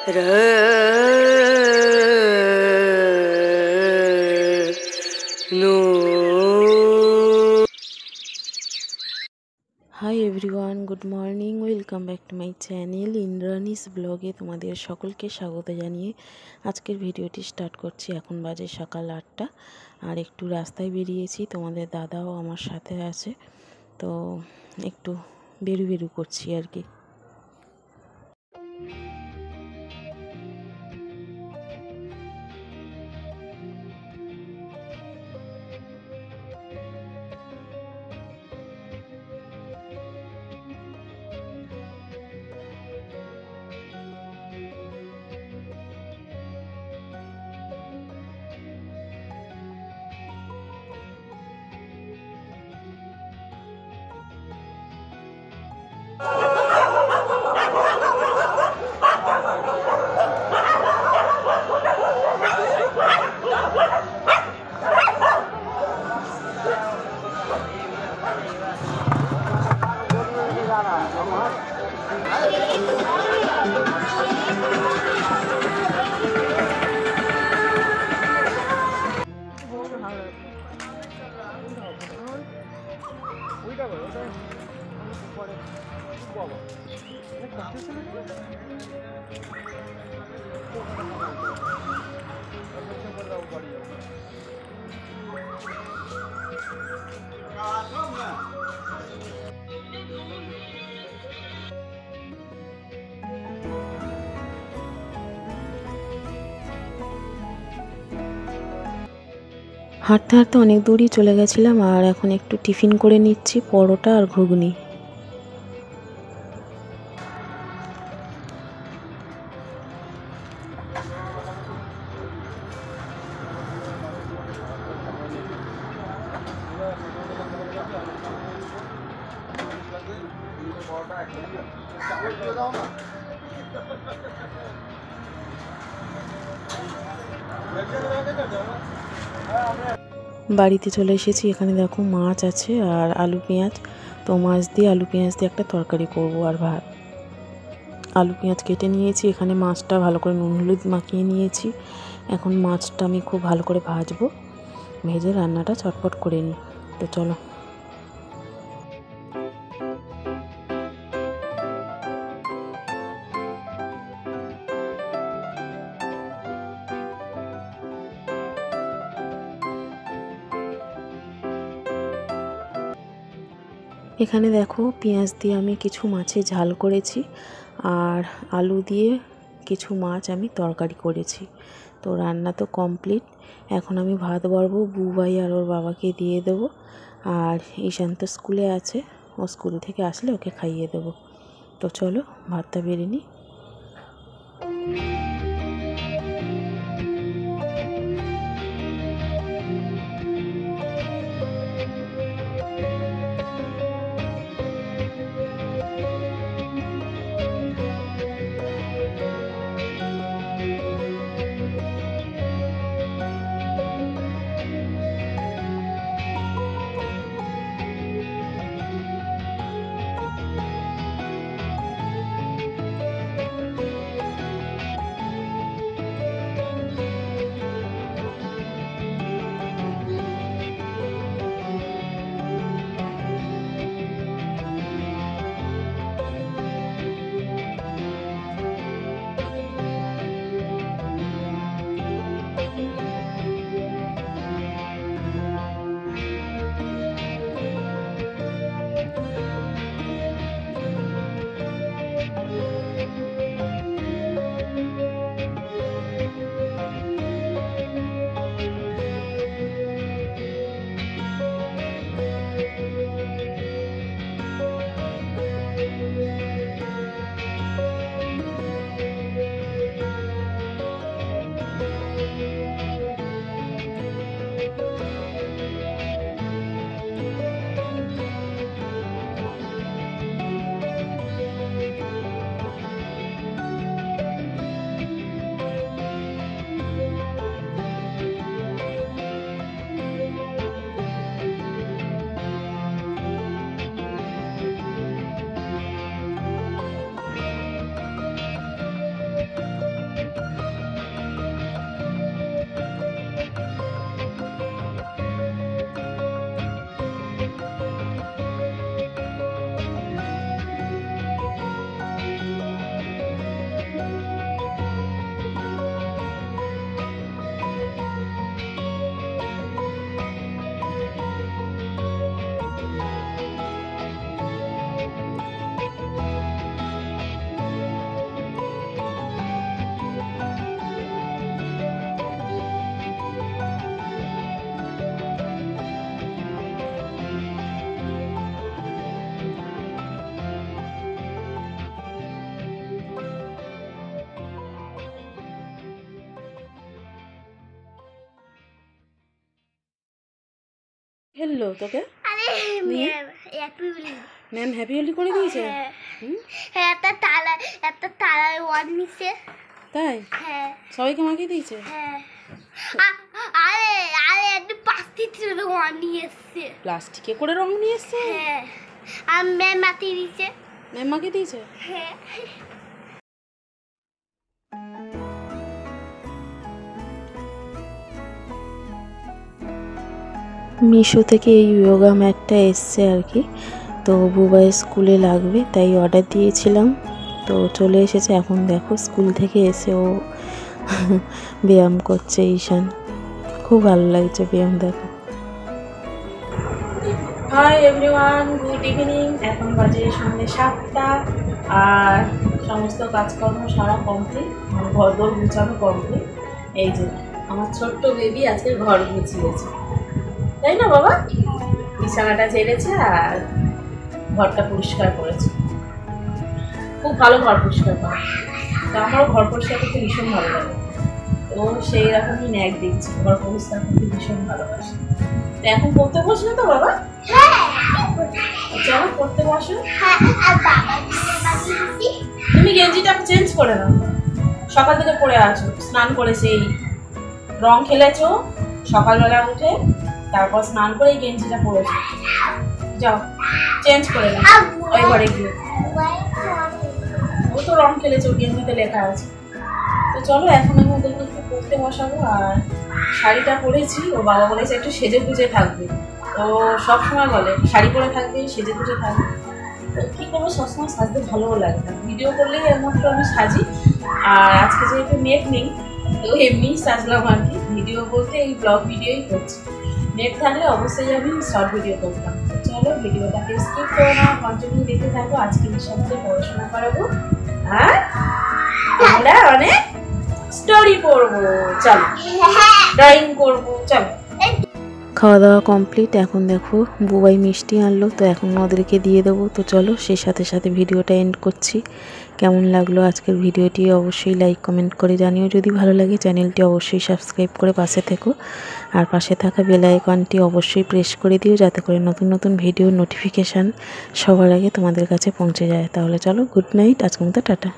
Raw no. Hi everyone, good morning, welcome back to my channel Indrani's ব্লগে তোমাদের সকলকে স্বাগত জানিয়ে আজকের ভিডিওটি স্টার্ট করছি। এখন বাজে সকাল 8টা আর একটু রাস্তায় বেরিয়েছি, তোমাদের দাদাও আমার সাথে আছে, তো একটু বেরু করছি আর কি। হাঁটতে হাঁটতে অনেক দূরই চলে গেছিলাম আর এখন একটু টিফিন করে নিচ্ছি, পরোটা আর ঘুগনি। বাড়িতে চলে এসেছি, এখানে দেখো মাছ আছে আর আলু পেঁয়াজ, তো মাছ দিয়ে আলু পেঁয়াজ দিয়ে একটা তরকারি করব আর ভাত। আলু পেঁয়াজ কেটে নিয়েছি, এখানে মাছটা ভালো করে নুন হলুদ মাখিয়ে নিয়েছি। এখন মাছটা আমি খুব ভালো করে ভাজবো, ভেজে রান্নাটা চটপট করে নিই। তো চলো। এখানে দেখো পেঁয়াজ দিয়ে আমি কিছু মাছে ঝাল করেছি আর আলু দিয়ে কিছু মাছ আমি তরকারি করেছি। তো রান্না তো কমপ্লিট, এখন আমি ভাত বাড়বো, বুবাই আর ওর বাবাকে দিয়ে দেবো। আর ঈশান্ত স্কুলে আছে, ও স্কুল থেকে আসলে ওকে খাইয়ে দেবো। তো চলো ভাতটা বেড়ে নিই। ফেললো তোকে? আরে ম্যাম হ্যাপি হোলি করে দিয়েছে? হ্যাঁ, একটা তালা ওয়ান নিচে। তাই? হ্যাঁ। সবাইকে মাখিয়ে দিয়েছে? হ্যাঁ। আরে আরে একটা প্লাস্টিক ছিল ওয়ান নিয়ে এসছে। প্লাস্টিকে করে রং নিয়ে এসছে? হ্যাঁ। আর ম্যাম মাখিয়ে দিয়েছে। ম্যাম মাখিয়ে দিয়েছে? হ্যাঁ। মিশো থেকে এই যোগা ম্যাটটা এসছে আর কি, তো বুবাই স্কুলে লাগবে তাই অর্ডার দিয়েছিলাম, তো চলে এসেছে। এখন দেখো স্কুল থেকে এসে ও ব্যায়াম করছে। ঈশান খুব ভালো লাগছে ব্যায়াম দেখো। High everyone, good evening. এখন বাজে সন্ধ্যে 7টা আর সমস্ত কাজকর্ম সারা কমপ্লিট, ঘর দোর গুছানো কমপ্লিট। এই যে আমার ছোট্ট বেবি আজকে ঘর গুছিয়েছে, তাই না বাবা? বিছানাটা ঝেড়েছে আর ঘরটা পরিষ্কার করেছে। খুব ভালো ঘর পরিষ্কার করে, তো আমারও ঘর পরিষ্কার করতে ভীষণ ভালো লাগে। তো সেই রকমই ন্যাক দেখছি, ঘর পরিষ্কার করতে ভীষণ ভালোবাসে। তো এখন পড়তে বসবে তো বাবা? চলো পড়তে বসো। তুমি গেঞ্জিটা চেঞ্জ করে নাও, সকাল থেকে পরে আছো, স্নান করে সেই রং খেলেছো সকালবেলা উঠে, তারপর স্নান করে এই গেঞ্জিটা পরেছো। যাও চেঞ্জ করে নাও ওই ঘরে গিয়ে। ও তো রং খেলেছে, ওর গেঞ্জিতে লেখা আছে। তো চলো এখন আমি ওদেরকে একটু পড়তে বসাবো। আর শাড়িটা পরেছি, ও বাবা বলেছে একটু সেজে গুজে থাকবে, তো সবসময় বলে শাড়ি পরে থাকবে, সেজে গুজে থাকবে। তো কী করবো, সবসময় সাজতে ভালোও লাগে না, ভিডিও করলেই একমাত্র আমি সাজি। আর আজকে যেহেতু নেট নেই তো এমনিই সাজলাম আর কি। ভিডিও বলতে এই ব্লগ ভিডিওই করছি, নেট থাকলে অবশ্যই আমি শর্ট ভিডিও করতাম। চলো ভিডিওটাকে স্কিপ করে না, কন্টিনিউ দেখতে থাকবো। আজকে সাথে পড়াশোনা করাবো আর আমরা অনেক স্টোরি পড়বো, চলো ড্রয়িং করবো। চলো খাওয়া দাওয়া কমপ্লিট। এখন দেখো বুবাই মিষ্টি আনলো, তো এখন ওদেরকে দিয়ে দেবো। তো চলো সেই সাথে সাথে ভিডিওটা এন্ড করছি। কেমন লাগলো আজকের ভিডিওটি অবশ্যই লাইক কমেন্ট করে জানিও। যদি ভালো লাগে চ্যানেলটি অবশ্যই সাবস্ক্রাইব করে পাশে থেকো, আর পাশে থাকা বেল আইকনটি অবশ্যই প্রেস করে দিও, যাতে করে নতুন নতুন ভিডিওর নোটিফিকেশান সবার আগে তোমাদের কাছে পৌঁছে যায়। তাহলে চলো গুড নাইট, আজকের মতো টাটা।